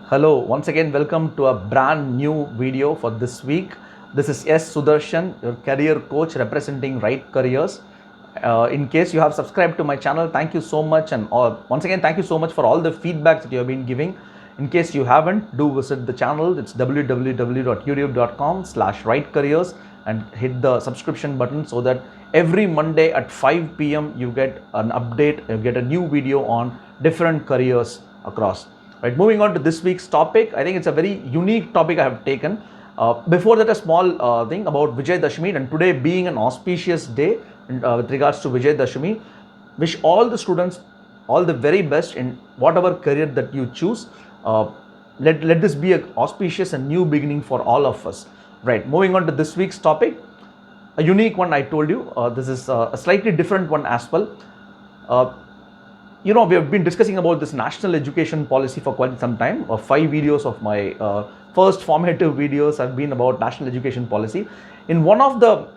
Hello, once again, welcome to a brand new video for this week. This is S. Sudarshan, your career coach representing Right Careers. In case you have subscribed to my channel, thank you so much. And once again, thank you so much for all the feedbacks that you have been giving. In case you haven't, do visit the channel. It's www.youtube.com/rightcareers and hit the subscription button so that every Monday at 5 p.m. you get an update, you get a new video on different careers across. Right, moving on to this week's topic, I think it's a very unique topic I have taken. Before that, a small thing about Vijay Dashami, and today being an auspicious day with regards to Vijay Dashami, wish all the students all the very best in whatever career that you choose. Let this be an auspicious and new beginning for all of us. Right, moving on to this week's topic, a unique one I told you. This is a slightly different one as well. We have been discussing about this national education policy for quite some time. 5 videos of my first formative videos have been about national education policy. In one of the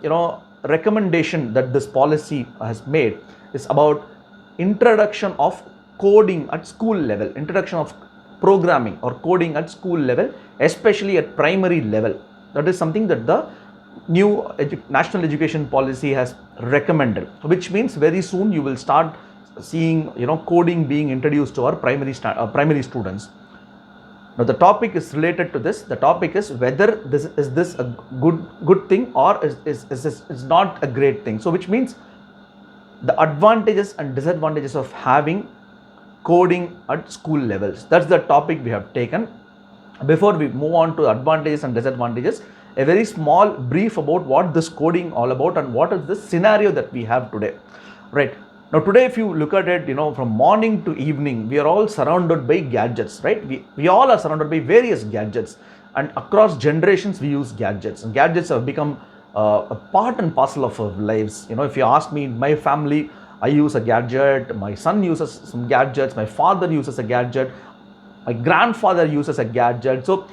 recommendation that this policy has made is about introduction of coding at school level, introduction of programming or coding at school level, especially at primary level. That is something that the new national education policy has recommended, which means very soon you will start seeing coding being introduced to our primary students. Now the topic is related to this. The topic is whether this is a good thing or is not a great thing. So which means the advantages and disadvantages of having coding at school levels. That's the topic we have taken. Before we move on to advantages and disadvantages, a very small brief about what this coding all about and what is the scenario that we have today. Right. Now today, if you look at it, from morning to evening, we are all surrounded by gadgets, right? We all are surrounded by various gadgets, and across generations we use gadgets, and gadgets have become a part and parcel of our lives. If you ask me, my family, I use a gadget, my son uses some gadgets, my father uses a gadget, my grandfather uses a gadget. So,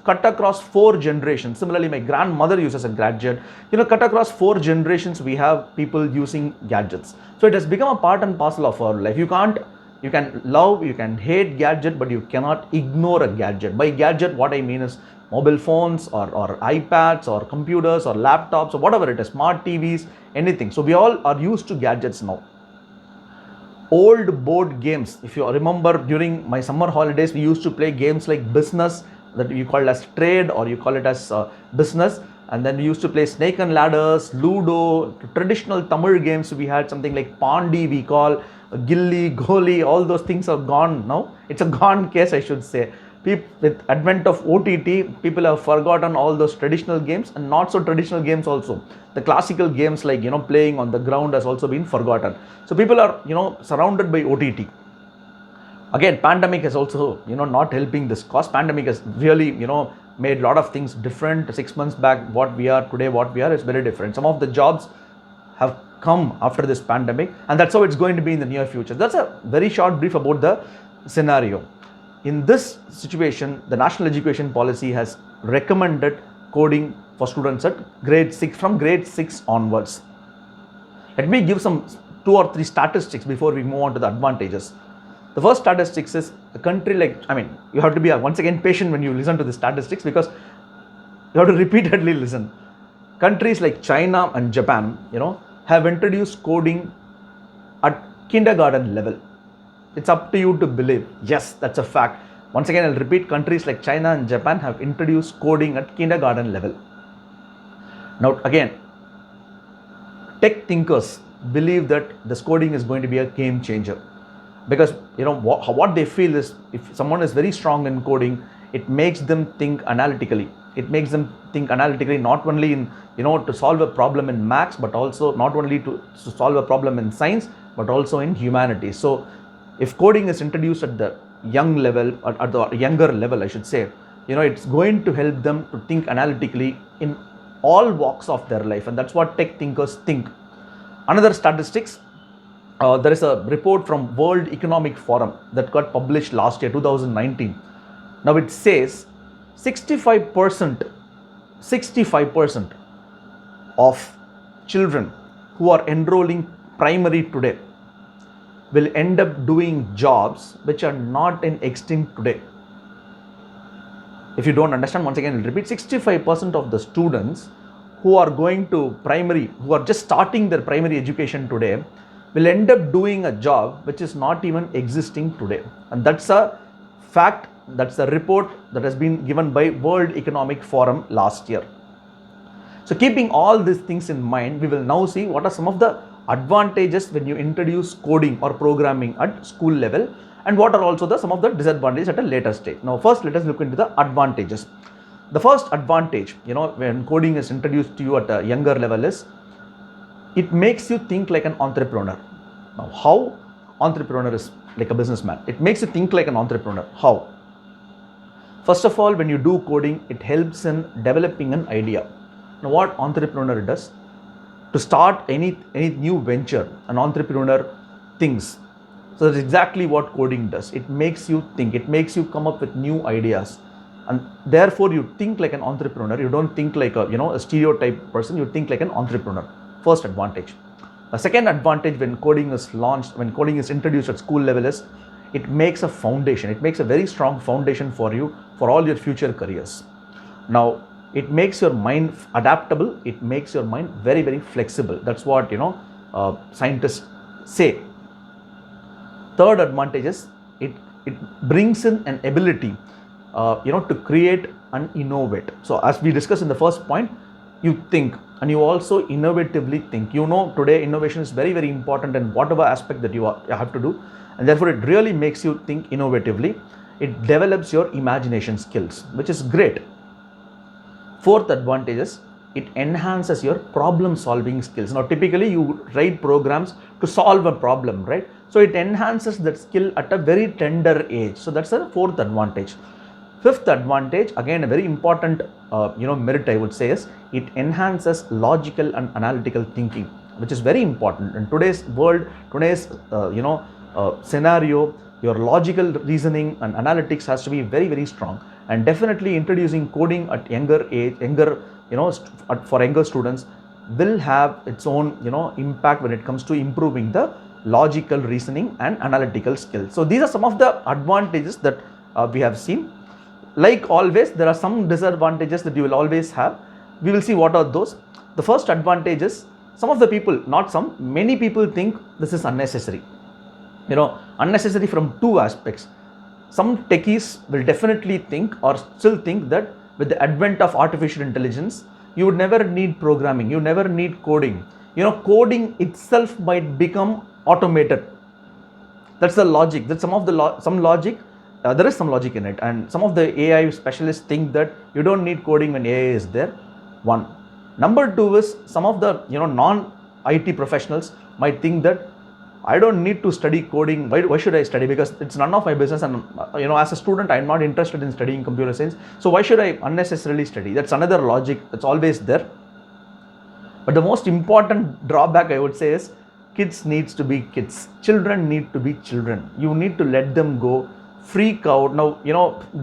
cut across 4 generations. Similarly, my grandmother uses a gadget. Cut across 4 generations, we have people using gadgets. So it has become a part and parcel of our life. You can love, you can hate gadget, but you cannot ignore a gadget. By gadget, what I mean is mobile phones or iPads or computers or laptops or whatever it is, smart TVs, anything. So we all are used to gadgets now. Old board games, if you remember, during my summer holidays we used to play games like business, that you call it as trade or you call it as business, and then we used to play snake and ladders, ludo, traditional Tamil games. We had something like pandi, we call gilli, goli. All those things are gone now. It's a gone case, I should say. With advent of OTT, people have forgotten all those traditional games, and not so traditional games also. The classical games like playing on the ground has also been forgotten. So people are surrounded by OTT. Again, pandemic is also not helping this cause. Pandemic has really made a lot of things different. 6 months back, what we are today, what we are is very different. Some of the jobs have come after this pandemic, and that's how it's going to be in the near future. That's a very short brief about the scenario. In this situation, the national education policy has recommended coding for students at grade 6, from grade 6 onwards. Let me give some 2 or 3 statistics before we move on to the advantages. The first statistics is a country like, you have to be once again patient when you listen to the statistics, because you have to repeatedly listen. Countries like China and Japan, have introduced coding at kindergarten level. It's up to you to believe. Yes, that's a fact. Once again, I'll repeat, countries like China and Japan have introduced coding at kindergarten level. Now again, tech thinkers believe that this coding is going to be a game changer, because what they feel is, if someone is very strong in coding, it makes them think analytically. It makes them think analytically, not only in to solve a problem in maths, but also not only to solve a problem in science, but also in humanities. So if coding is introduced at the young level, or at the younger level, I should say, it's going to help them to think analytically in all walks of their life, and that's what tech thinkers think. Another statistics, there is a report from World Economic Forum that got published last year, 2019. Now it says 65% of children who are enrolling primary today will end up doing jobs which are not in extinct today. if you don't understand, once again I'll repeat, 65% of the students who are going to primary, who are just starting their primary education today, will end up doing a job which is not even existing today. And that's a fact, that's a report that has been given by World Economic Forum last year. So keeping all these things in mind, we will now see what are some of the advantages when you introduce coding or programming at school level, and what are also some of the disadvantages at a later stage. Now first let us look into the advantages. The first advantage, when coding is introduced to you at a younger level, is it makes you think like an entrepreneur. Now how entrepreneur is like a businessman? It makes you think like an entrepreneur. How? First of all, when you do coding, it helps in developing an idea. Now what entrepreneur does? To start any new venture, an entrepreneur thinks. So that's exactly what coding does. It makes you think, it makes you come up with new ideas, and therefore you think like an entrepreneur. You don't think like a stereotype person, you think like an entrepreneur. First advantage. The second advantage when coding is launched, when coding is introduced at school level, is it makes a foundation. It makes a very strong foundation for you for all your future careers. Now it makes your mind adaptable, it makes your mind very, very flexible. That's what scientists say. Third advantage is it brings in an ability to create and innovate. So as we discussed in the first point, you think and you also innovatively think. Today innovation is very, very important in whatever aspect that you have to do, and therefore it really makes you think innovatively. It develops your imagination skills, which is great. Fourth advantage is it enhances your problem solving skills. Now typically you write programs to solve a problem, right? So it enhances that skill at a very tender age. So that's the fourth advantage. Fifth advantage, again a very important merit I would say, is it enhances logical and analytical thinking, which is very important in today's world, today's scenario. Your logical reasoning and analytics has to be very, very strong, and definitely introducing coding at younger age, for younger students will have its own impact when it comes to improving the logical reasoning and analytical skills. So these are some of the advantages that we have seen. Like always, there are some disadvantages that you will always have. We will see what are those. The first advantage is, some of the people, not some, many people think this is unnecessary. Unnecessary from two aspects. Some techies will definitely think or still think that with the advent of artificial intelligence, you would never need programming, you never need coding. Coding itself might become automated. That's the logic. That's some of the some logic. There is some logic in it, and some of the AI specialists think that you don't need coding when AI is there. One. Number two is, some of the non-IT professionals might think that I don't need to study coding. Why should I study? Because it's none of my business, and as a student I'm not interested in studying computer science, so why should I unnecessarily study? That's another logic that's always there. But the most important drawback I would say is, kids needs to be kids, children need to be children. You need to let them go, freak out. Now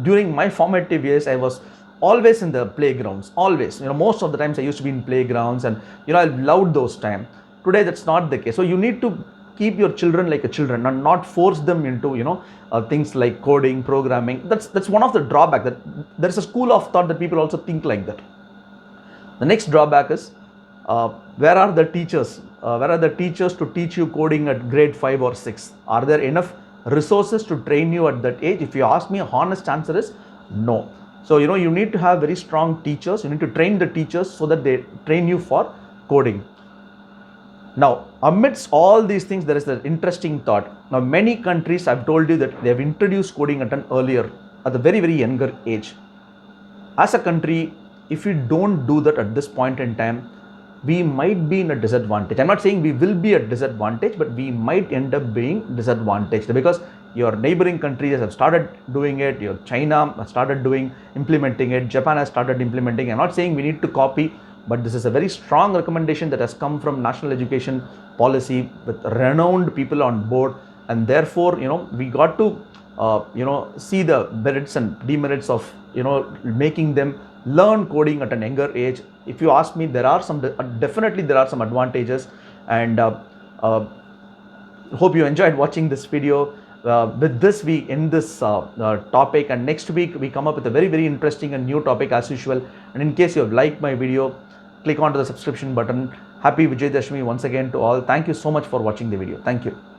during my formative years I was always in the playgrounds, always. Most of the times I used to be in playgrounds, and I loved those times. Today that's not the case. So you need to keep your children like a children and not force them into things like coding, programming. That's one of the drawback, that there's a school of thought that people also think like that. The next drawback is, where are the teachers? Where are the teachers to teach you coding at grade 5 or 6? Are there enough resources to train you at that age? If you ask me, a honest answer is no. So you need to have very strong teachers. You need to train the teachers so that they train you for coding. Now amidst all these things, there is an interesting thought. Now many countries, I've told you that they have introduced coding at a very, very younger age. As a country, if we don't do that at this point in time, we might be in a disadvantage. I'm not saying we will be at disadvantage, but we might end up being disadvantaged, because your neighboring countries have started doing it. Your China has started implementing it. Japan has started implementing. I'm not saying we need to copy, but this is a very strong recommendation that has come from National Education Policy with renowned people on board, and therefore we got to see the merits and demerits of making them learn coding at an younger age. If you ask me, there are some definitely there are some advantages, and hope you enjoyed watching this video. with this we end this topic, and next week we come up with a very, very interesting and new topic as usual. And in case you have liked my video, click onto the subscription button. Happy Vijayadashmi once again to all. Thank you so much for watching the video. Thank you.